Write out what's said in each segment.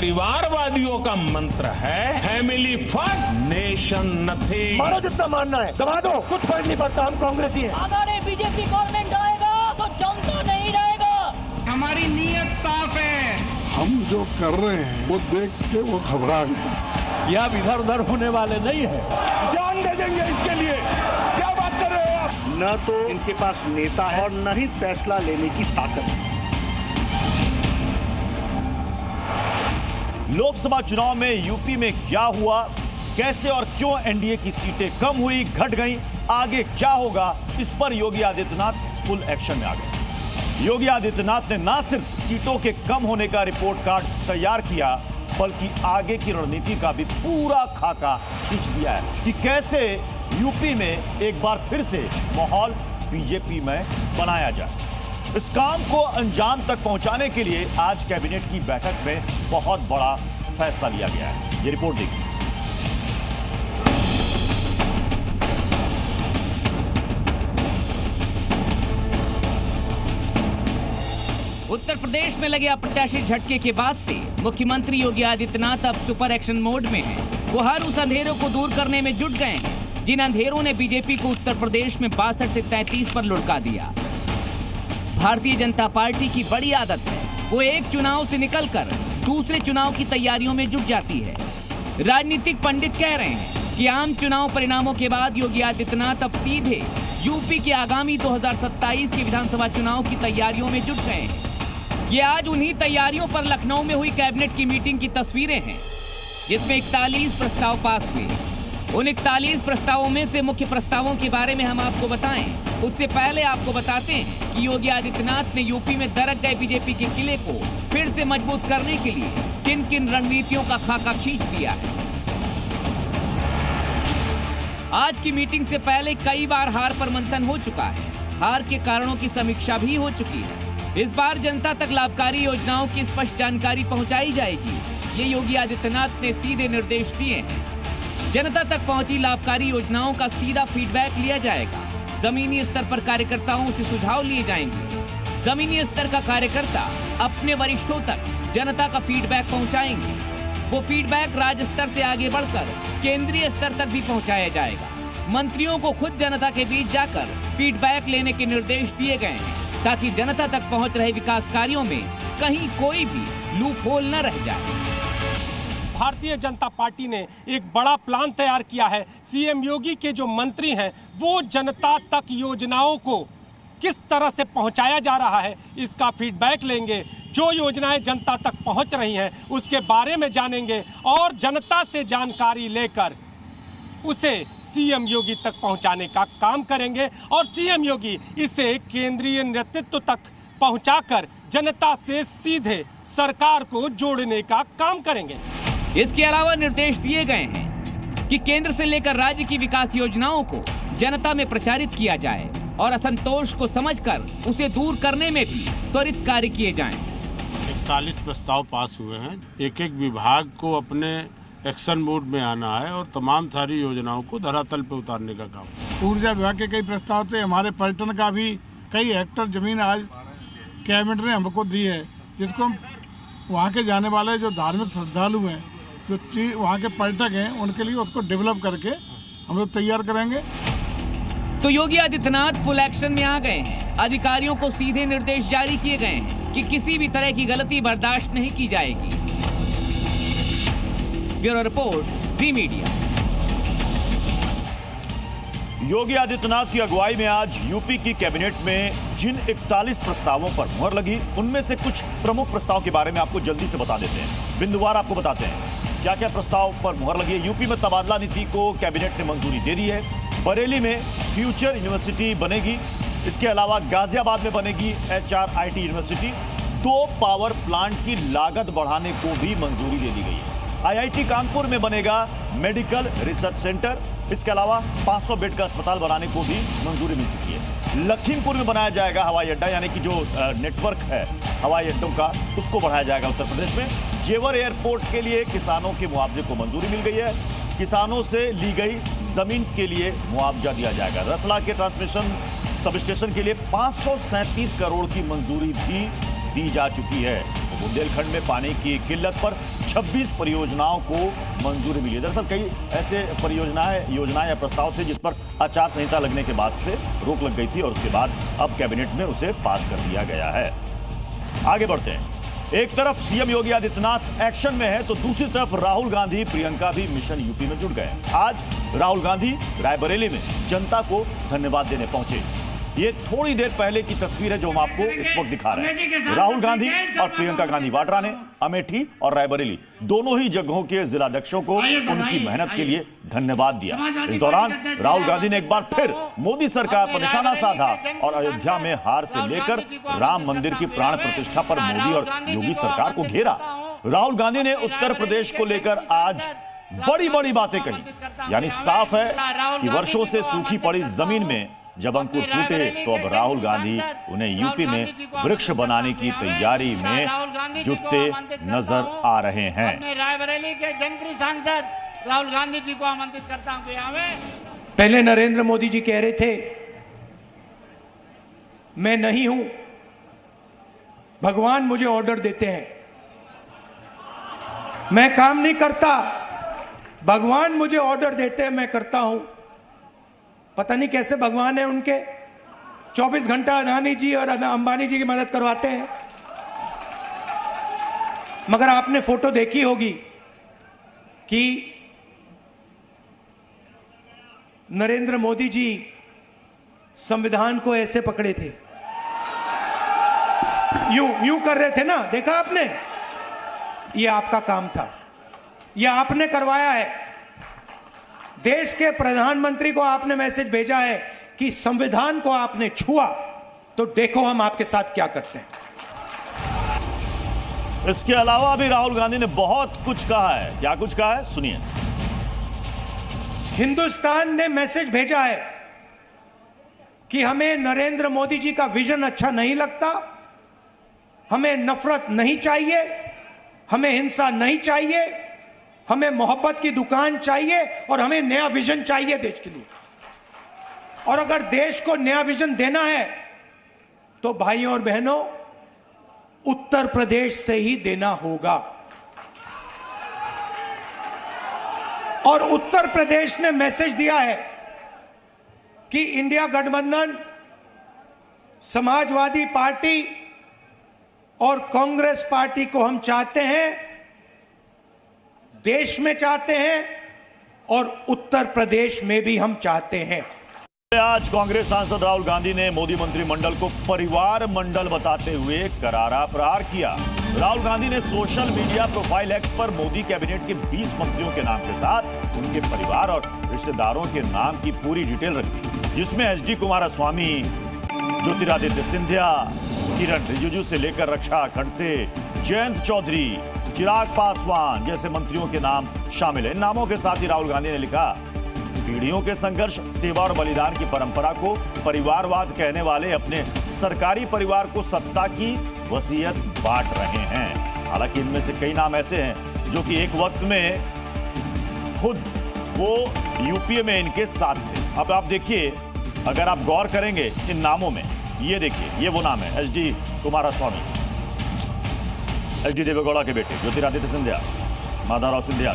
परिवारवादियों का मंत्र है फैमिली फर्स्ट नेशन नथिंग। मानो जितना मानना है दबा दो, कुछ फर्क नहीं पड़ता, हम कांग्रेसी हैं। अगर ये बीजेपी गवर्नमेंट आएगा तो जनता नहीं रहेगा। हमारी नीयत साफ है। हम जो कर रहे हैं वो देख के वो घबरा गए। ये अब इधर उधर होने वाले नहीं है, जान दे देंगे इसके लिए। क्या बात कर रहे हो आप? न तो इनके पास नेता है और न ही फैसला लेने की ताकत है। लोकसभा चुनाव में यूपी में क्या हुआ, कैसे और क्यों एनडीए की सीटें कम हुई, घट गईं, आगे क्या होगा, इस पर योगी आदित्यनाथ फुल एक्शन में आ गए। योगी आदित्यनाथ ने ना सिर्फ सीटों के कम होने का रिपोर्ट कार्ड तैयार किया, बल्कि आगे की रणनीति का भी पूरा खाका खींच दिया है कि कैसे यूपी में एक बार फिर से माहौल बीजेपी में बनाया जाए। इस काम को अंजाम तक पहुंचाने के लिए आज कैबिनेट की बैठक में बहुत बड़ा फैसला लिया गया है। ये रिपोर्ट देखिए। उत्तर प्रदेश में लगे अप्रत्याशित झटके के बाद से मुख्यमंत्री योगी आदित्यनाथ अब सुपर एक्शन मोड में हैं। वो हर उस अंधेरों को दूर करने में जुट गए हैं जिन अंधेरों ने बीजेपी को उत्तर प्रदेश में 62 से 33 पर लुढ़का दिया। भारतीय जनता पार्टी की बड़ी आदत है, वो एक चुनाव से निकलकर दूसरे चुनाव की तैयारियों में जुट जाती है। राजनीतिक पंडित कह रहे हैं कि आम चुनाव परिणामों के बाद योगी आदित्यनाथ अब सीधे यूपी के आगामी 2027 के विधानसभा चुनाव की तैयारियों में जुट गए हैं। ये आज उन्हीं तैयारियों पर लखनऊ में हुई कैबिनेट की मीटिंग की तस्वीरें हैं, जिसमें 41 प्रस्ताव पास हुए। उन 41 प्रस्तावों में से मुख्य प्रस्तावों के बारे में हम आपको बताएं, उससे पहले आपको बताते हैं कि योगी आदित्यनाथ ने यूपी में दरक गए बीजेपी के किले को फिर से मजबूत करने के लिए किन किन रणनीतियों का खाका खींच दिया है। आज की मीटिंग से पहले कई बार हार पर मंथन हो चुका है, हार के कारणों की समीक्षा भी हो चुकी है। इस बार जनता तक लाभकारी योजनाओं की स्पष्ट जानकारी पहुंचाई जाएगी, ये योगी आदित्यनाथ ने सीधे निर्देश दिए हैं। जनता तक पहुंची लाभकारी योजनाओं का सीधा फीडबैक लिया जाएगा। जमीनी स्तर पर कार्यकर्ताओं से सुझाव लिए जाएंगे। जमीनी स्तर का कार्यकर्ता अपने वरिष्ठों तक जनता का फीडबैक पहुंचाएंगे। वो फीडबैक राज्य स्तर से आगे बढ़कर केंद्रीय स्तर तक भी पहुंचाया जाएगा। मंत्रियों को खुद जनता के बीच जाकर फीडबैक लेने के निर्देश दिए गए हैं, ताकि जनता तक पहुंच रहे विकास कार्यों में कहीं कोई भी लूप होल न रह जाए। भारतीय जनता पार्टी ने एक बड़ा प्लान तैयार किया है। सीएम योगी के जो मंत्री हैं वो जनता तक योजनाओं को किस तरह से पहुंचाया जा रहा है इसका फीडबैक लेंगे। जो योजनाएं जनता तक पहुंच रही हैं उसके बारे में जानेंगे और जनता से जानकारी लेकर उसे सीएम योगी तक पहुंचाने का काम करेंगे और सीएम योगी इसे केंद्रीय नेतृत्व तक पहुंचाकर जनता से सीधे सरकार को जोड़ने का काम करेंगे। इसके अलावा निर्देश दिए गए हैं कि केंद्र से लेकर राज्य की विकास योजनाओं को जनता में प्रचारित किया जाए और असंतोष को समझकर उसे दूर करने में भी त्वरित कार्य किए जाएं। 41 प्रस्ताव पास हुए हैं। एक एक विभाग को अपने एक्शन मोड में आना है और तमाम सारी योजनाओं को धरातल पे उतारने का काम। ऊर्जा विभाग के कई प्रस्ताव थे, हमारे पर्यटन का भी कई हेक्टर जमीन आज कैबिनेट ने हमको दी है, जिसको वहाँ के जाने वाले जो धार्मिक श्रद्धालु हैं, जो वहाँ के पर्यटक हैं, उनके लिए उसको डेवलप करके हम लोग तैयार करेंगे। तो योगी आदित्यनाथ फुल एक्शन में आ गए हैं। अधिकारियों को सीधे निर्देश जारी किए गए हैं कि किसी भी तरह की गलती बर्दाश्त नहीं की जाएगी। ब्यूरो रिपोर्ट, जी मीडिया। योगी आदित्यनाथ की अगुवाई में आज यूपी की कैबिनेट में जिन 41 प्रस्तावों पर मुहर लगी, उनमें से कुछ प्रमुख प्रस्ताव के बारे में आपको जल्दी से बता देते हैं। बिंदुवार आपको बताते हैं क्या क्या प्रस्ताव पर मुहर लगी है। यूपी में तबादला नीति को कैबिनेट ने मंजूरी दे दी है। बरेली में फ्यूचर यूनिवर्सिटी बनेगी। इसके अलावा गाजियाबाद में बनेगी HRIT यूनिवर्सिटी। 2 पावर प्लांट की लागत बढ़ाने को भी मंजूरी दे दी गई है। IIT कानपुर में बनेगा मेडिकल रिसर्च सेंटर। इसके अलावा 500 बेड का अस्पताल बनाने को भी मंजूरी मिल चुकी है। लखीमपुर में बनाया जाएगा हवाई अड्डा, यानी कि जो नेटवर्क है हवाई अड्डों का, उसको बढ़ाया जाएगा उत्तर प्रदेश में। जेवर एयरपोर्ट के लिए किसानों के मुआवजे को मंजूरी मिल गई है। किसानों से ली गई जमीन के लिए मुआवजा दिया जाएगा। रसला के ट्रांसमिशन सब स्टेशन के लिए 537 करोड़ की मंजूरी भी दी जा चुकी है। बुंदेलखंड में पानी की किल्लत पर 26 परियोजनाओं को मंजूरी मिली। दरअसल कई ऐसे योजनाएं या प्रस्ताव थे जिस पर आचार संहिता लगने के बाद से रोक लग गई थी और उसके बाद अब कैबिनेट में उसे पास कर दिया गया है। आगे बढ़ते हैं। एक तरफ सीएम योगी आदित्यनाथ एक्शन में है तो दूसरी तरफ राहुल गांधी प्रियंका भी मिशन यूपी में जुट गए। आज राहुल गांधी रायबरेली में जनता को धन्यवाद देने पहुंचे। ये थोड़ी देर पहले की तस्वीर है जो हम आपको इस वक्त दिखा रहे हैं। राहुल गांधी और प्रियंका गांधी वाड्रा ने अमेठी और रायबरेली दोनों ही जगहों के जिलाध्यक्षों को उनकी मेहनत के लिए धन्यवाद दिया। इस दौरान राहुल गांधी ने एक बार फिर मोदी सरकार पर निशाना साधा और अयोध्या में हार से लेकर राम मंदिर की प्राण प्रतिष्ठा पर मोदी और योगी सरकार को घेरा। राहुल गांधी ने उत्तर प्रदेश को लेकर आज बड़ी बड़ी बातें कही। यानी साफ है कि वर्षों से सूखी पड़ी जमीन में जब अंकुर फूटे तो अब राहुल गांधी उन्हें यूपी में वृक्ष बनाने की तैयारी में जुटते नजर आ रहे हैं। रायबरेली के जनप्रिय सांसद राहुल गांधी जी को आमंत्रित करता हूं कि यहाँ में। पहले नरेंद्र मोदी जी कह रहे थे मैं नहीं हूं, भगवान मुझे ऑर्डर देते हैं, मैं काम नहीं करता, भगवान मुझे ऑर्डर देते हैं, मैं करता हूं। पता नहीं कैसे भगवान है उनके, 24 घंटा अदानी जी और अंबानी जी की मदद करवाते हैं। मगर आपने फोटो देखी होगी कि नरेंद्र मोदी जी संविधान को ऐसे पकड़े थे, यूं कर रहे थे ना, देखा आपने? ये आपका काम था, ये आपने करवाया है। देश के प्रधानमंत्री को आपने मैसेज भेजा है कि संविधान को आपने छुआ तो देखो हम आपके साथ क्या करते हैं। इसके अलावा भी राहुल गांधी ने बहुत कुछ कहा है। क्या कुछ कहा है, सुनिए। हिंदुस्तान ने मैसेज भेजा है कि हमें नरेंद्र मोदी जी का विजन अच्छा नहीं लगता, हमें नफरत नहीं चाहिए, हमें हिंसा नहीं चाहिए, हमें मोहब्बत की दुकान चाहिए और हमें नया विजन चाहिए देश के लिए। और अगर देश को नया विजन देना है तो भाइयों और बहनों उत्तर प्रदेश से ही देना होगा। और उत्तर प्रदेश ने मैसेज दिया है कि इंडिया गठबंधन, समाजवादी पार्टी और कांग्रेस पार्टी को हम चाहते हैं, देश में चाहते हैं और उत्तर प्रदेश में भी हम चाहते हैं। आज कांग्रेस सांसद राहुल गांधी ने मोदी मंत्रिमंडल को परिवार मंडल बताते हुए करारा प्रहार किया। राहुल गांधी ने सोशल मीडिया प्रोफाइल एक्स पर मोदी कैबिनेट के 20 मंत्रियों के नाम के साथ उनके परिवार और रिश्तेदारों के नाम की पूरी डिटेल रखी, जिसमें एचडी कुमारस्वामी, ज्योतिरादित्य सिंधिया, किरण रिजिजू से लेकर रक्षा खड़से, जयंत चौधरी, चिराग पासवान जैसे मंत्रियों के नाम शामिल है। इन नामों के साथ ही राहुल गांधी ने लिखा, पीढ़ियों के संघर्ष, सेवा और बलिदान की परंपरा को परिवारवाद कहने वाले अपने सरकारी परिवार को सत्ता की वसीयत बांट रहे हैं। हालांकि इनमें से कई नाम ऐसे हैं जो कि एक वक्त में खुद वो यूपीए में इनके साथ थे। अब आप देखिए, अगर आप गौर करेंगे इन नामों में, ये देखिए, ये वो नाम है एचडी कुमारस्वामी, एचडी देवेगौड़ा के बेटे, ज्योतिरादित्य सिंधिया, माधवराव सिंधिया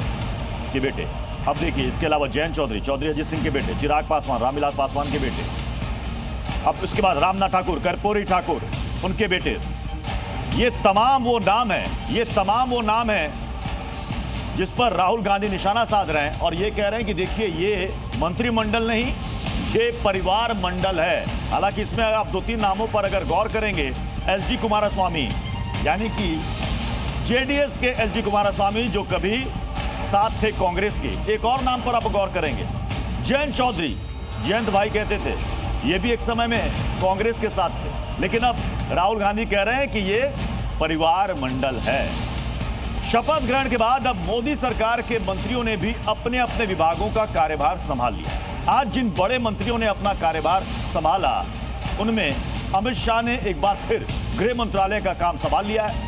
के बेटे। अब देखिए, इसके अलावा जयंत चौधरी, चौधरी अजीत सिंह के बेटे, चिराग पासवान, रामविलास पासवान के बेटे। अब इसके बाद रामनाथ ठाकुर, कर्पूरी ठाकुर, उनके बेटे। ये तमाम वो नाम है, ये तमाम वो नाम है जिस पर राहुल गांधी निशाना साध रहे हैं और ये कह रहे हैं कि देखिए, ये मंत्रिमंडल नहीं, ये परिवार मंडल है। हालांकि इसमें आप 2-3 नामों पर अगर गौर करेंगे, एचडी कुमारस्वामी यानी कि जेडीएस के एचडी कुमारस्वामी जो कभी साथ थे कांग्रेस के। एक और नाम पर आप गौर करेंगे, जयंत चौधरी, जयंत भाई कहते थे, ये भी एक समय में कांग्रेस के साथ थे, लेकिन अब राहुल गांधी कह रहे हैं कि ये परिवार मंडल है। शपथ ग्रहण के बाद अब मोदी सरकार के मंत्रियों ने भी अपने अपने विभागों का कार्यभार संभाल लिया। आज जिन बड़े मंत्रियों ने अपना कार्यभार संभाला, उनमें अमित शाह ने एक बार फिर गृह मंत्रालय का काम संभाल लिया है।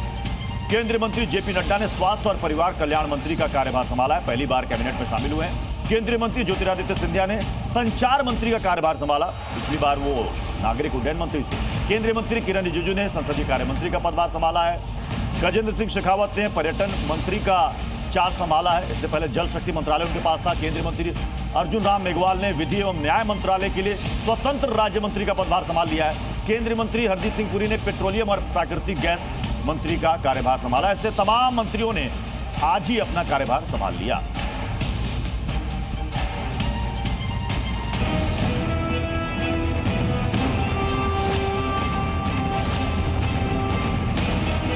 केंद्रीय मंत्री जेपी नड्डा ने स्वास्थ्य और परिवार कल्याण मंत्री का कार्यभार संभाला है, पहली बार कैबिनेट में शामिल हुए हैं। केंद्रीय मंत्री ज्योतिरादित्य सिंधिया ने संचार मंत्री का कार्यभार संभाला, पिछली बार वो नागरिक उड्डयन मंत्री थे। केंद्रीय मंत्री किरण रिजिजू ने संसदीय कार्य मंत्री का पदभार संभाला है। गजेंद्र सिंह शेखावत ने पर्यटन मंत्री का चार्ज संभाला है। इससे पहले जल शक्ति मंत्रालय उनके पास था। केंद्रीय मंत्री अर्जुन राम मेघवाल ने विधि एवं न्याय मंत्रालय के लिए स्वतंत्र राज्य मंत्री का पदभार संभाल लिया है। केंद्रीय मंत्री हरदीप सिंह पुरी ने पेट्रोलियम और प्राकृतिक गैस मंत्री का कार्यभार संभाला। इससे तमाम मंत्रियों ने आज ही अपना कार्यभार संभाल लिया।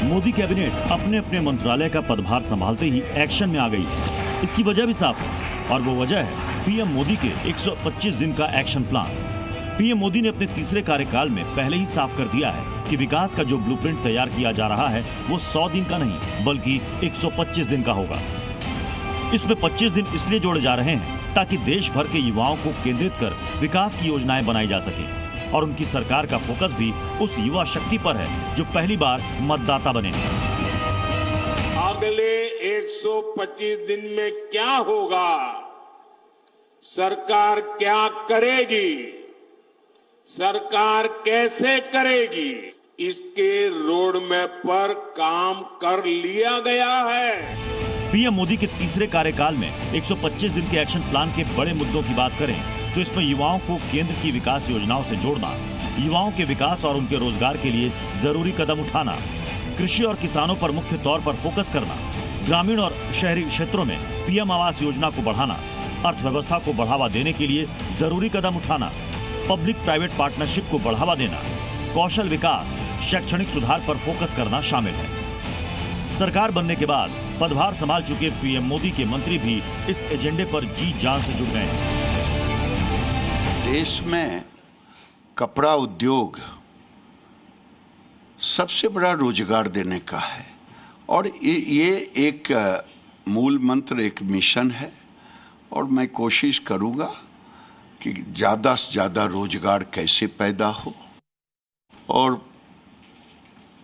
मोदी कैबिनेट अपने अपने मंत्रालय का पदभार संभालते ही एक्शन में आ गई है। इसकी वजह भी साफ है और वो वजह है पीएम मोदी के 125 दिन का एक्शन प्लान। पीएम मोदी ने अपने तीसरे कार्यकाल में पहले ही साफ कर दिया है कि विकास का जो ब्लूप्रिंट तैयार किया जा रहा है वो 100 दिन का नहीं बल्कि 125 दिन का होगा। इसमें 25 दिन इसलिए जोड़े जा रहे हैं ताकि देश भर के युवाओं को केंद्रित कर विकास की योजनाएं बनाई जा सके और उनकी सरकार का फोकस भी उस युवा शक्ति पर है जो पहली बार मतदाता बने। अगले 125 दिन में क्या होगा, सरकार क्या करेगी, सरकार कैसे करेगी, इसके रोड मैप पर काम कर लिया गया है। पीएम मोदी के तीसरे कार्यकाल में 125 दिन के एक्शन प्लान के बड़े मुद्दों की बात करें तो इसमें युवाओं को केंद्र की विकास योजनाओं से जोड़ना, युवाओं के विकास और उनके रोजगार के लिए जरूरी कदम उठाना, कृषि और किसानों पर मुख्य तौर पर फोकस करना, ग्रामीण और शहरी क्षेत्रों में पीएम आवास योजना को बढ़ाना, अर्थव्यवस्था को बढ़ावा देने के लिए जरूरी कदम उठाना, पब्लिक प्राइवेट पार्टनरशिप को बढ़ावा देना, कौशल विकास, शैक्षणिक सुधार पर फोकस करना शामिल है। सरकार बनने के बाद पदभार संभाल चुके पीएम मोदी के मंत्री भी इस एजेंडे पर जी जान से जुट गए हैं। देश में कपड़ा उद्योग सबसे बड़ा रोजगार देने का है और ये एक मूल मंत्र, एक मिशन है और मैं कोशिश करूंगा कि ज़्यादा से ज़्यादा रोजगार कैसे पैदा हो और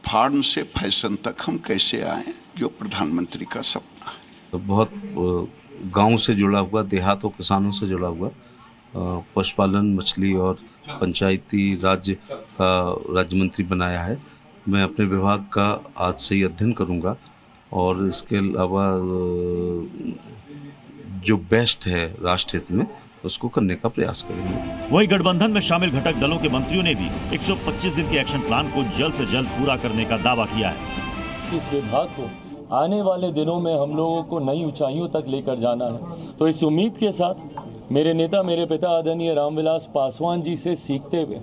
फार्म से फैशन तक हम कैसे आए, जो प्रधानमंत्री का सपना है। तो बहुत गांव से जुड़ा हुआ, देहात और किसानों से जुड़ा हुआ, पशुपालन, मछली और पंचायती राज्य का राज्य मंत्री बनाया है। मैं अपने विभाग का आज से ही अध्ययन करूंगा और इसके अलावा जो बेस्ट है राष्ट्र हित में उसको करने का प्रयास करेंगे। वही गठबंधन में शामिल घटक दलों के मंत्रियों ने भी 125 दिन के एक्शन प्लान को जल्द से जल्द पूरा करने का दावा किया है। इस विभाग को आने वाले दिनों में हम लोगों को नई ऊंचाइयों तक लेकर जाना है। तो इस उम्मीद के साथ मेरे नेता, मेरे पिता आदरणीय रामविलास पासवान जी से सीखते हुए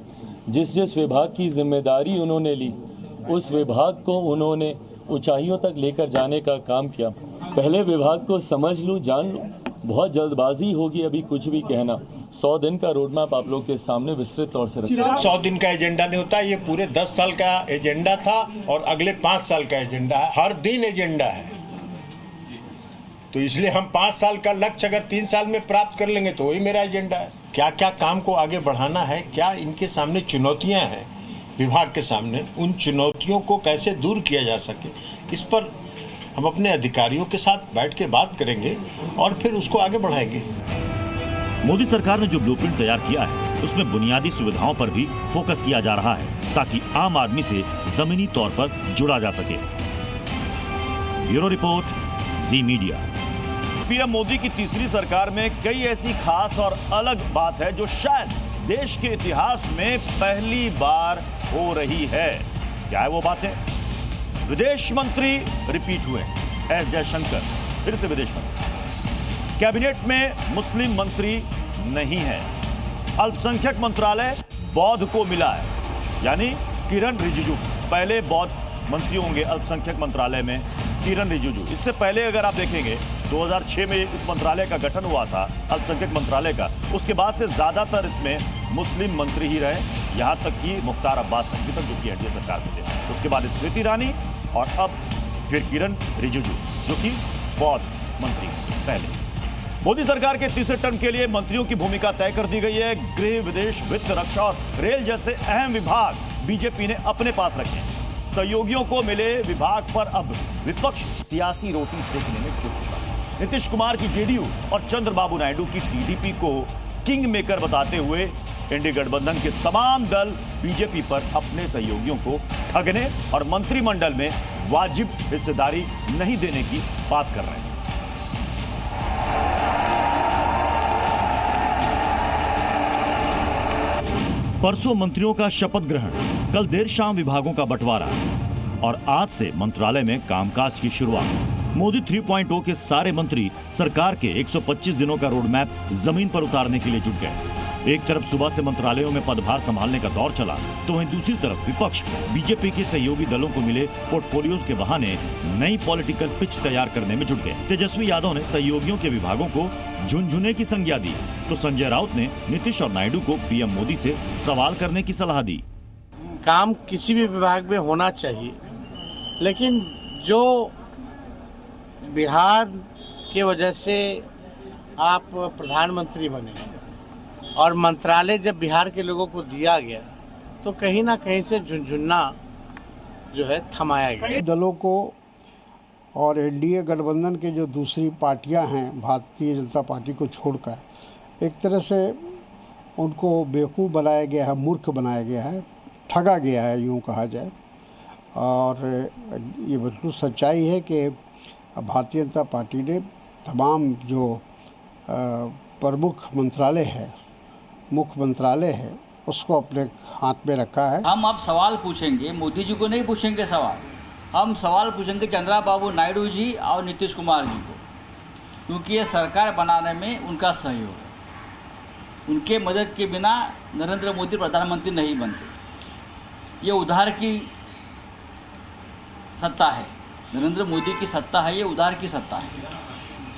जिस विभाग की जिम्मेदारी उन्होंने ली, उस विभाग को उन्होंने ऊंचाइयों तक लेकर जाने का काम किया। पहले विभाग को समझ लूँ, जान लूँ, बहुत जल्दबाजी होगी अभी कुछ भी कहना। 100 दिन का रोड मैप आप लोग के सामने विस्तृत तौर से रखा। 100 दिन का एजेंडा नहीं होता, ये पूरे 10 साल का एजेंडा था और अगले 5 साल का एजेंडा है। हर दिन एजेंडा है, तो इसलिए हम 5 साल का लक्ष्य अगर 3 साल में प्राप्त कर लेंगे तो वही मेरा एजेंडा है। क्या क्या काम को आगे बढ़ाना है, क्या इनके सामने चुनौतियां हैं विभाग के सामने, उन चुनौतियों को कैसे दूर किया जा सके, इस पर हम अपने अधिकारियों के साथ बैठ के बात करेंगे और फिर उसको आगे बढ़ाएंगे। मोदी सरकार ने जो ब्लूप्रिंट तैयार किया है उसमें बुनियादी सुविधाओं पर भी फोकस किया जा रहा है ताकि आम आदमी से जमीनी तौर पर जुड़ा जा सके। ब्यूरो रिपोर्ट, जी मीडिया। पीएम मोदी की तीसरी सरकार में कई ऐसी खास और अलग बात है जो शायद देश के इतिहास में पहली बार हो रही है। क्या है वो बातें? विदेश मंत्री रिपीट हुए, एस जयशंकर फिर से विदेश मंत्री। कैबिनेट में मुस्लिम मंत्री नहीं है। अल्पसंख्यक मंत्रालय बौद्ध को मिला है, यानी किरण रिजिजू पहले बौद्ध मंत्री होंगे अल्पसंख्यक मंत्रालय में, किरण रिजिजू। इससे पहले अगर आप देखेंगे 2006 में इस मंत्रालय का गठन हुआ था, अल्पसंख्यक मंत्रालय का। उसके बाद से ज्यादातर इसमें मुस्लिम मंत्री ही रहे, यहां तक कि मुख्तार अब्बास नकवी तक जो कि एनडीए सरकार में थे। उसके बाद स्मृति ईरानी और अब फिर किरण रिजिजू जो कि बौद्ध मंत्री पहले। मोदी सरकार के तीसरे टर्म के लिए मंत्रियों की भूमिका तय कर दी गई है। गृह, विदेश, वित्त, रक्षा और रेल जैसे अहम विभाग बीजेपी ने अपने पास रखे हैं। सहयोगियों को मिले विभाग पर अब विपक्ष सियासी रोटी सेकने में जुट चुका है। नीतीश कुमार की जेडीयू और चंद्रबाबू नायडू की टीडीपी को किंग मेकर बताते हुए इंडी गठबंधन के तमाम दल बीजेपी पर अपने सहयोगियों को ठगने और मंत्रिमंडल में वाजिब हिस्सेदारी नहीं देने की बात कर रहे हैं। परसों मंत्रियों का शपथ ग्रहण, कल देर शाम विभागों का बंटवारा और आज से मंत्रालय में कामकाज की शुरुआत। मोदी 3.0 के सारे मंत्री सरकार के 125 दिनों का रोड मैप जमीन पर उतारने के लिए जुट गए। एक तरफ सुबह से मंत्रालयों में पदभार संभालने का दौर चला, तो वहीं दूसरी तरफ विपक्ष बीजेपी के सहयोगी दलों को मिले पोर्टफोलियोज के बहाने नई पॉलिटिकल पिच तैयार करने में जुट गए। तेजस्वी यादव ने सहयोगियों के विभागों को झुनझुने की संज्ञा दी, तो संजय राउत ने नीतीश और नायडू को पीएम मोदी से सवाल करने की सलाह दी। काम किसी भी विभाग में होना चाहिए, लेकिन जो बिहार के वजह से आप प्रधानमंत्री बने और मंत्रालय जब बिहार के लोगों को दिया गया, तो कहीं ना कहीं से झुनझुना जो है थमाया गया। दलों को और एनडीए गठबंधन के जो दूसरी पार्टियां हैं, भारतीय जनता पार्टी को छोड़कर, एक तरह से उनको बेवकूफ़ बनाया गया है, मूर्ख बनाया गया है, ठगा गया है, यूँ कहा जाए। और ये बिल्कुल सच्चाई है कि भारतीय जनता पार्टी ने तमाम जो प्रमुख मंत्रालय है, मुख्य मंत्रालय है, उसको अपने हाथ में रखा है। हम अब सवाल पूछेंगे, मोदी जी को नहीं पूछेंगे सवाल, हम सवाल पूछेंगे चंद्रबाबू नायडू जी और नीतीश कुमार जी को, क्योंकि ये सरकार बनाने में उनका सहयोग है। उनके मदद के बिना नरेंद्र मोदी प्रधानमंत्री नहीं बनते। ये उधार की सत्ता है, नरेंद्र मोदी की सत्ता है, ये उधार की सत्ता है।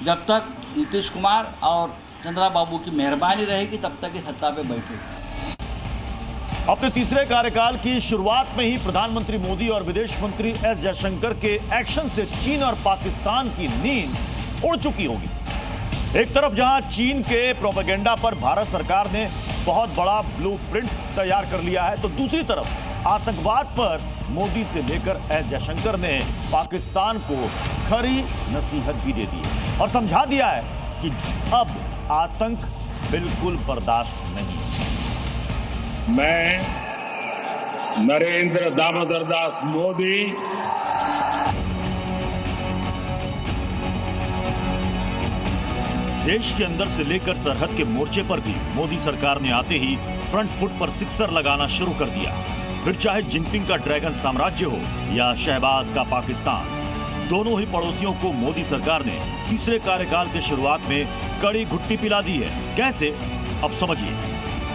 जब तक नीतीश कुमार और चंद्रबाबू की मेहरबानी रहेगी, तब तक ये सत्ता पे बैठेगी। अपने तीसरे कार्यकाल की शुरुआत में ही प्रधानमंत्री मोदी और विदेश मंत्री एस जयशंकर के एक्शन से चीन और पाकिस्तान की नींद उड़ चुकी होगी। एक तरफ जहां चीन के प्रोपेगेंडा पर भारत सरकार ने बहुत बड़ा ब्लूप्रिंट तैयार कर लिया है, तो दूसरी तरफ आतंकवाद पर मोदी से लेकर एस जयशंकर ने पाकिस्तान को खरी नसीहत भी दे दी है और समझा दिया है कि अब आतंक बिल्कुल बर्दाश्त नहीं। मैं नरेंद्र दामोदर दास मोदी देश के अंदर से लेकर सरहद के मोर्चे पर भी मोदी सरकार ने आते ही फ्रंट फुट पर सिक्सर लगाना शुरू कर दिया। फिर चाहे जिनपिंग का ड्रैगन साम्राज्य हो या शहबाज का पाकिस्तान, दोनों ही पड़ोसियों को मोदी सरकार ने तीसरे कार्यकाल के शुरुआत में कड़ी घुट्टी पिला दी है। कैसे, अब समझिए।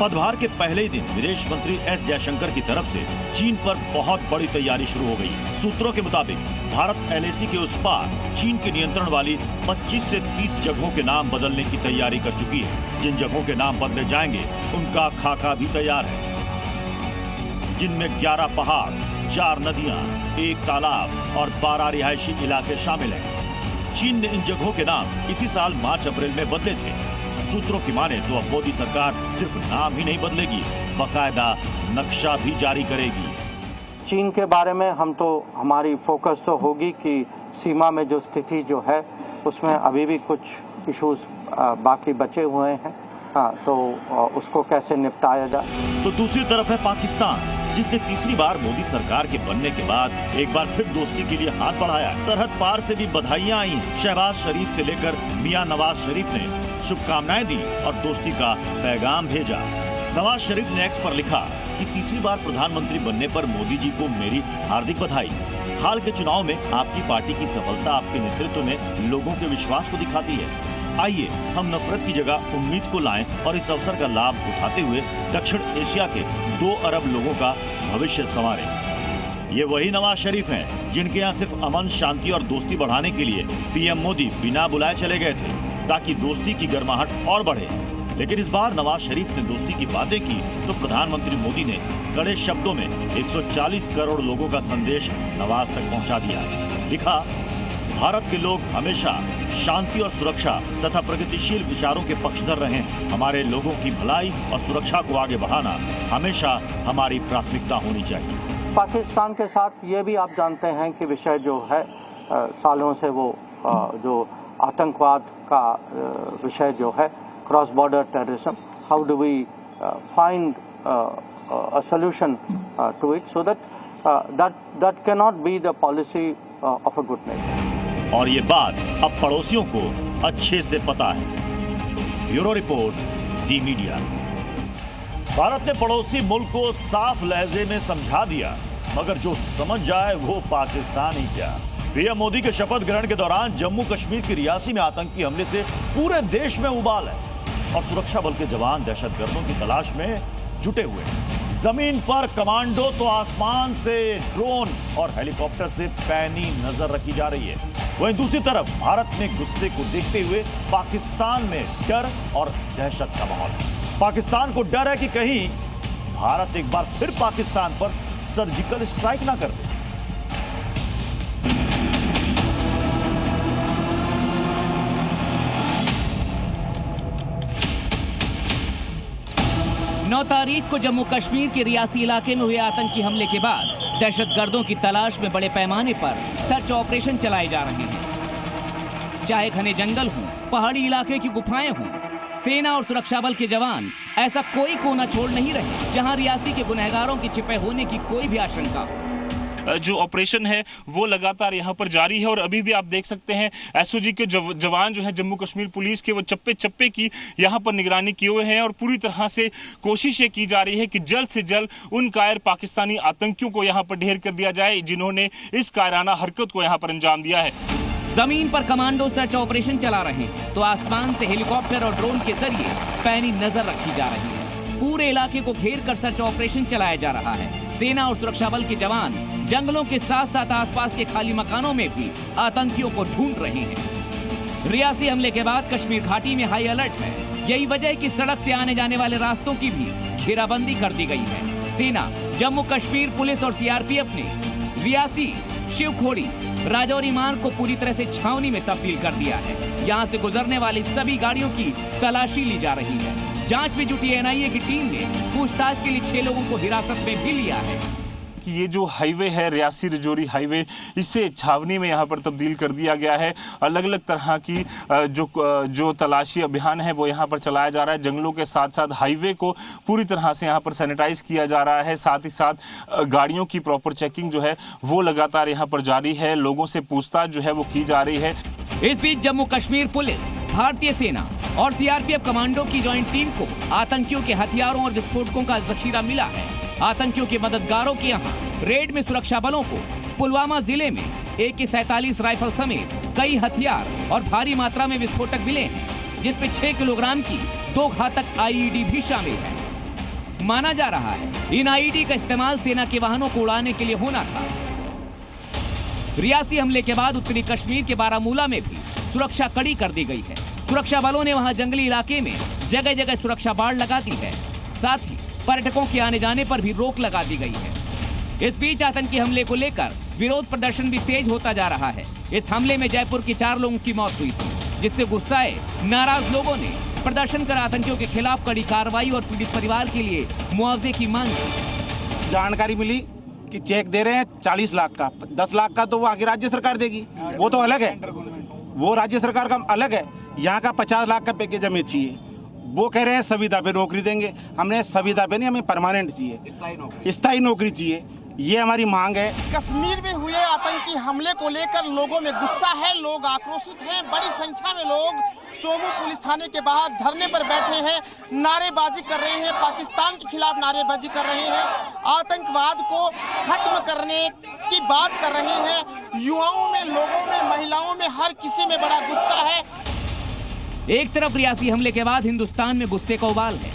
पदभार के पहले ही दिन विदेश मंत्री एस जयशंकर की तरफ से चीन पर बहुत बड़ी तैयारी शुरू हो गई। सूत्रों के मुताबिक भारत एलएसी के उस पार चीन के नियंत्रण वाली 25 से 30 जगहों के नाम बदलने की तैयारी कर चुकी है। जिन जगहों के नाम बदले जाएंगे उनका खाका भी तैयार है, जिनमें 11 पहाड़, 4 नदियां, 1 तालाब और 12 रिहायशी इलाके शामिल हैं। चीन ने इन जगहों के नाम इसी साल मार्च अप्रैल में बदले थे। सूत्रों की माने तो अब मोदी सरकार सिर्फ नाम ही नहीं बदलेगी, बकायदा नक्शा भी जारी करेगी। चीन के बारे में हमारी फोकस तो होगी कि सीमा में जो स्थिति जो है उसमें अभी भी कुछ इश्यूज बाकी बचे हुए हैं, तो उसको कैसे निपटाया जाए। तो दूसरी तरफ है पाकिस्तान, जिसने तीसरी बार मोदी सरकार के बनने के बाद एक बार फिर दोस्ती के लिए हाथ बढ़ाया। सरहद पार से भी बधाइयां आई। शहबाज शरीफ से लेकर मियां नवाज शरीफ ने शुभकामनाएं दी और दोस्ती का पैगाम भेजा। नवाज शरीफ ने एक्स पर लिखा कि तीसरी बार प्रधानमंत्री बनने पर मोदी जी को मेरी हार्दिक बधाई। हाल के चुनाव में आपकी पार्टी की सफलता आपके नेतृत्व में लोगों के विश्वास को दिखाती है। आइए हम नफरत की जगह उम्मीद को लाएं और इस अवसर का लाभ उठाते हुए दक्षिण एशिया के 2 अरब लोगों का भविष्य संवारें। ये वही नवाज शरीफ हैं जिनके यहाँ सिर्फ अमन, शांति और दोस्ती बढ़ाने के लिए पीएम मोदी बिना बुलाए चले गए थे, ताकि दोस्ती की गर्माहट और बढ़े। लेकिन इस बार नवाज शरीफ ने दोस्ती की बातें की तो प्रधानमंत्री मोदी ने कड़े शब्दों में 140 करोड़ लोगों का संदेश नवाज तक पहुंचा दिया। लिखा, भारत के लोग हमेशा शांति और सुरक्षा तथा प्रगतिशील विचारों के पक्षधर रहे। हमारे लोगों की भलाई और सुरक्षा को आगे बढ़ाना हमेशा हमारी प्राथमिकता होनी चाहिए। पाकिस्तान के साथ ये भी आप जानते हैं कि विषय जो है सालों से वो जो आतंकवाद का विषय जो है, cross border terrorism, how do we find a solution to it, so that that cannot be the policy of a good nature. और ये बात अब पड़ोसियों को अच्छे से पता है। ब्यूरो रिपोर्ट, जी मीडिया। भारत ने पड़ोसी मुल्क को साफ लहजे में समझा दिया, मगर जो समझ जाए वो पाकिस्तान ही क्या। पीएम मोदी के शपथ ग्रहण के दौरान जम्मू कश्मीर की रियासी में आतंकी हमले से पूरे देश में उबाल है और सुरक्षा बल के जवान दहशतगर्दों की तलाश में जुटे हुए हैं। जमीन पर कमांडो तो आसमान से ड्रोन और हेलीकॉप्टर से पैनी नजर रखी जा रही है। वहीं दूसरी तरफ भारत में गुस्से को देखते हुए पाकिस्तान में डर और दहशत का माहौल है। पाकिस्तान को डर है कि कहीं भारत एक बार फिर पाकिस्तान पर सर्जिकल स्ट्राइक ना कर दे। 9 तारीख को जम्मू कश्मीर के रियासी इलाके में हुए आतंकी हमले के बाद दहशतगर्दों की तलाश में बड़े पैमाने पर सर्च ऑपरेशन चलाए जा रहे हैं। चाहे घने जंगल हों, पहाड़ी इलाके की गुफाएं हों, सेना और सुरक्षा बल के जवान ऐसा कोई कोना छोड़ नहीं रहे जहां रियासी के गुनहगारों के छिपे होने की कोई भी आशंका हो। जो ऑपरेशन है वो लगातार यहाँ पर जारी है और अभी भी आप देख सकते हैं एसओजी के जवान जो है जम्मू कश्मीर पुलिस के वो चप्पे चप्पे की यहाँ पर निगरानी किए हुए हैं और पूरी तरह से कोशिश ये की जा रही है कि जल्द से जल्द उन कायर पाकिस्तानी आतंकियों को यहाँ पर ढेर कर दिया जाए जिन्होंने इस कायराना हरकत को यहाँ पर अंजाम दिया है। जमीन पर कमांडो सर्च ऑपरेशन चला रहे हैं तो आसमान से हेलीकॉप्टर और ड्रोन के जरिए पैनी नजर रखी जा रही है। पूरे इलाके को घेर कर सर्च ऑपरेशन चलाया जा रहा है। सेना और सुरक्षा बल के जवान जंगलों के साथ साथ आसपास के खाली मकानों में भी आतंकियों को ढूंढ रहे हैं। रियासी हमले के बाद कश्मीर घाटी में हाई अलर्ट है। यही वजह है कि सड़क से आने जाने वाले रास्तों की भी घेराबंदी कर दी गई है। सेना, जम्मू कश्मीर पुलिस और सीआरपीएफ ने रियासी, शिवखोड़ी, राजौरी मार्ग को पूरी तरह से छावनी में तब्दील कर दिया है। यहाँ से गुजरने वाली सभी गाड़ियों की तलाशी ली जा रही है। जांच में जुटी एनआईए की टीम ने पूछताछ के लिए 6 लोगों को हिरासत में भी लिया है। कि ये जो हाईवे है रियासी रजौरी हाईवे, इसे छावनी में यहाँ पर तब्दील कर दिया गया है। अलग अलग तरह की जो तलाशी अभियान है वो यहाँ पर चलाया जा रहा है। जंगलों के साथ साथ हाईवे को पूरी तरह से यहाँ पर सैनिटाइज किया जा रहा है। साथ ही साथ गाड़ियों की प्रॉपर चेकिंग जो है वो लगातार यहाँ पर जारी है। लोगों से पूछताछ जो है वो की जा रही है। इस बीच जम्मू कश्मीर पुलिस, भारतीय सेना और सीआरपीएफ कमांडो की ज्वाइंट टीम को आतंकियों के हथियारों और विस्फोटकों का जखीरा मिला है। आतंकियों के मददगारों के यहाँ रेड में सुरक्षा बलों को पुलवामा जिले में AK-47 राइफल समेत कई हथियार और भारी मात्रा में विस्फोटक मिले हैं, जिसमें 6 किलोग्राम की 2 घातक IED भी शामिल है। माना जा रहा है इन IED का इस्तेमाल सेना के वाहनों को उड़ाने के लिए होना था। रियासी हमले के बाद उत्तरी कश्मीर के बारामूला में भी सुरक्षा कड़ी कर दी गई है। सुरक्षा बलों ने वहां जंगली इलाके में जगह जगह सुरक्षा बाड़ लगा दी है। साथ ही पर्यटकों के आने जाने पर भी रोक लगा दी गई है। इस बीच आतंकी हमले को लेकर विरोध प्रदर्शन भी तेज होता जा रहा है। इस हमले में जयपुर के 4 लोगों की मौत हुई थी, जिससे गुस्साए नाराज लोगों ने प्रदर्शन कर आतंकियों के खिलाफ कड़ी कार्रवाई और पीड़ित परिवार के लिए मुआवजे की मांग की। जानकारी मिली कि चेक दे रहे हैं 40 लाख का, 10 लाख का तो वो आगे राज्य सरकार देगी, वो तो अलग है, वो राज्य सरकार का अलग है। यहाँ का 50 लाख का पैकेज हमें चाहिए। वो कह रहे हैं संविदा पे नौकरी देंगे। हमने संविदा पे नहीं, हमें परमानेंट चाहिए, स्थायी नौकरी चाहिए। ये हमारी मांग है। कश्मीर में हुए आतंकी हमले को लेकर लोगों में गुस्सा है, लोग आक्रोशित हैं। बड़ी संख्या में लोग चोमू पुलिस थाने के बाहर धरने पर बैठे हैं, नारेबाजी कर रहे हैं, पाकिस्तान के खिलाफ नारेबाजी कर रहे हैं, आतंकवाद को खत्म करने की बात कर रहे हैं। युवाओं में, लोगों में, महिलाओं में, हर किसी में बड़ा गुस्सा है। एक तरफ रियासी हमले के बाद हिंदुस्तान में गुस्से का उबाल है,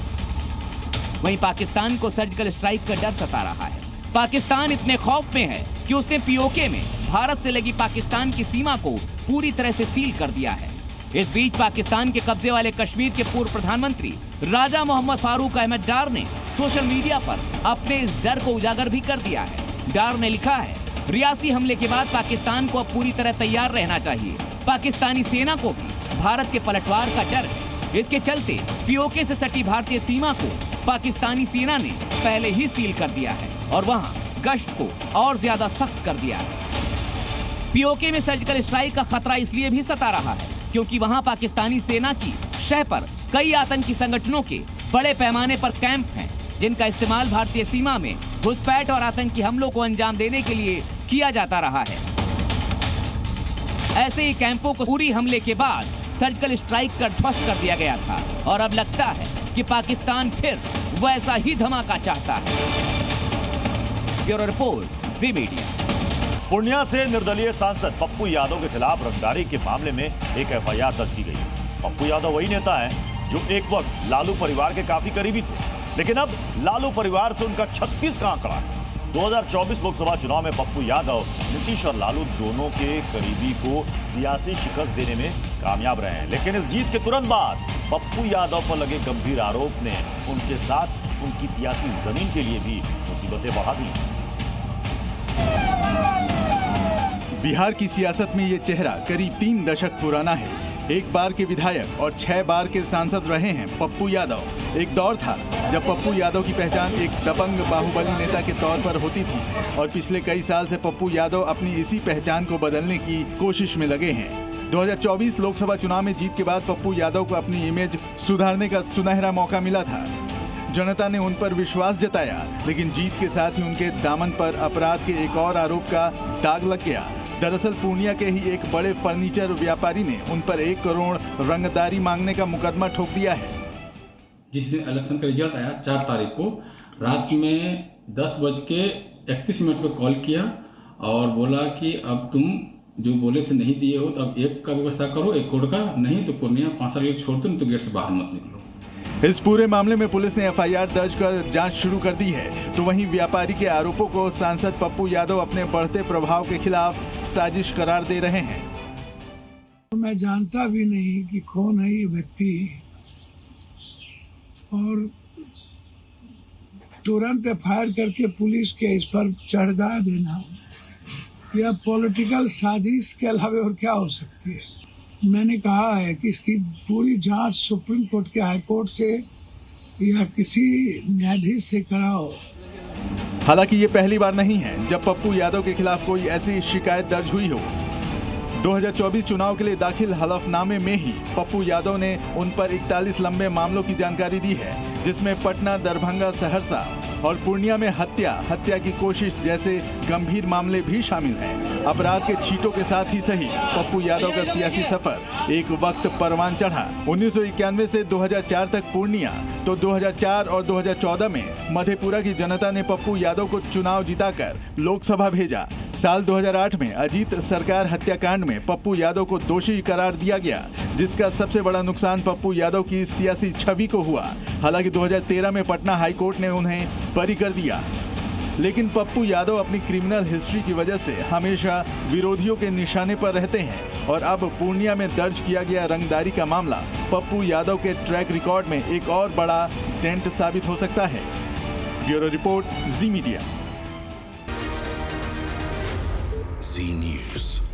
वहीं पाकिस्तान को सर्जिकल स्ट्राइक का डर सता रहा है। पाकिस्तान इतने खौफ में है कि उसने पीओके में भारत से लगी पाकिस्तान की सीमा को पूरी तरह से सील कर दिया है। इस बीच पाकिस्तान के कब्जे वाले कश्मीर के पूर्व प्रधानमंत्री राजा मोहम्मद फारूक अहमद डार ने सोशल मीडिया पर अपने इस डर को उजागर भी कर दिया है। डार ने लिखा है, रियासी हमले के बाद पाकिस्तान को अब पूरी तरह तैयार रहना चाहिए। पाकिस्तानी सेना को भी भारत के पलटवार का डर है। इसके चलते पीओके से सटी भारतीय सीमा को पाकिस्तानी सेना ने पहले ही सील कर दिया है और वहां गश्त को और ज्यादा सख्त कर दिया है। पीओके में सर्जिकल स्ट्राइक का खतरा इसलिए भी सता रहा है क्योंकि वहां पाकिस्तानी सेना की शह पर कई आतंकी संगठनों के बड़े पैमाने पर कैंप हैं, जिनका इस्तेमाल भारतीय सीमा में घुसपैठ और आतंकी हमलों को अंजाम देने के लिए किया जाता रहा है। ऐसे ही कैंपों को उरी हमले के बाद सर्जिकल स्ट्राइक कर ध्वस्त कर दिया गया था और अब लगता है कि पाकिस्तान फिर वैसा ही धमाका चाहता है। ब्यूरो रिपोर्ट, जी मीडिया। पूर्णिया से निर्दलीय सांसद पप्पू यादव के खिलाफ रंगदारी के मामले में एक एफआईआर दर्ज की गई। पप्पू यादव वही नेता है जो एक वक्त लालू परिवार के काफी करीबी थे, लेकिन अब लालू परिवार से उनका 36 का आंकड़ा। 2024 लोकसभा चुनाव में पप्पू यादव नीतीश और लालू दोनों के करीबी को सियासी शिकस्त देने में कामयाब रहे हैं, लेकिन इस जीत के तुरंत बाद पप्पू यादव पर लगे गंभीर आरोप ने उनके साथ उनकी सियासी जमीन के लिए भी मुसीबतें बढ़ा दी। बिहार की सियासत में ये चेहरा करीब 3 दशक पुराना है। एक बार के विधायक और 6 बार के सांसद रहे हैं पप्पू यादव। एक दौर था जब पप्पू यादव की पहचान एक दबंग बाहुबली नेता के तौर पर होती थी और पिछले कई साल से पप्पू यादव अपनी इसी पहचान को बदलने की कोशिश में लगे हैं। 2024 लोकसभा चुनाव में जीत के बाद पप्पू यादव को अपनी इमेज सुधारने का सुनहरा मौका मिला था। जनता ने उन पर विश्वास जताया, लेकिन जीत के साथ ही उनके दामन पर अपराध के एक और आरोप का दाग लग गया। दरअसल पूर्णिया के ही एक बड़े फर्नीचर व्यापारी ने उन पर 1 करोड़ रंगदारी मांगने का मुकदमा ठोक दिया है। जिस दिन इलेक्शन का रिजल्ट आया 4 तारीख को रात में 10:31 पर कॉल किया और बोला कि अब तुम जो बोले थे नहीं दिए हो तो अब 1 का व्यवस्था करो, 1 करोड़ का, नहीं तो पूर्णिया 5 साल छोड़ दो, नहीं तो गेट से बाहर मत निकलो। इस पूरे मामले में पुलिस ने एफआईआर दर्ज कर जांच शुरू कर दी है। तो वहीं व्यापारी के आरोपों को सांसद पप्पू यादव अपने बढ़ते प्रभाव के खिलाफ साजिश करार दे रहे हैं। मैं जानता भी नहीं कि कौन है ये व्यक्ति और तुरंत एफआईआर करके पुलिस के इस पर चढ़ा देना यह पॉलिटिकल साजिश के अलावा और क्या हो सकती है। मैंने कहा है कि इसकी पूरी जांच सुप्रीम कोर्ट के हाई कोर्ट से या किसी न्यायाधीश से कराओ। हालांकि ये पहली बार नहीं है जब पप्पू यादव के खिलाफ कोई ऐसी शिकायत दर्ज हुई हो। 2024 चुनाव के लिए दाखिल हलफनामे में ही पप्पू यादव ने उन पर 41 लंबे मामलों की जानकारी दी है, जिसमें पटना, दरभंगा, सहरसा और पूर्णिया में हत्या की कोशिश जैसे गंभीर मामले भी शामिल हैं। अपराध के छींटों के साथ ही सही पप्पू यादव का सियासी सफर एक वक्त परवान चढ़ा। 1991 से 2004 तक पूर्णिया, तो 2004 और 2014 में मधेपुरा की जनता ने पप्पू यादव को चुनाव जिताकर लोकसभा भेजा। साल 2008 में अजीत सरकार हत्याकांड में पप्पू यादव को दोषी करार दिया गया, जिसका सबसे बड़ा नुकसान पप्पू यादव की सियासी छवि को हुआ। हालांकि 2013 में पटना हाई कोर्ट ने उन्हें बरी कर दिया, लेकिन पप्पू यादव अपनी क्रिमिनल हिस्ट्री की वजह से हमेशा विरोधियों के निशाने पर रहते हैं और अब पूर्णिया में दर्ज किया गया रंगदारी का मामला पप्पू यादव के ट्रैक रिकॉर्ड में एक और बड़ा डेंट साबित हो सकता है। ब्यूरो रिपोर्ट, जी मीडिया। जी न्यूज़।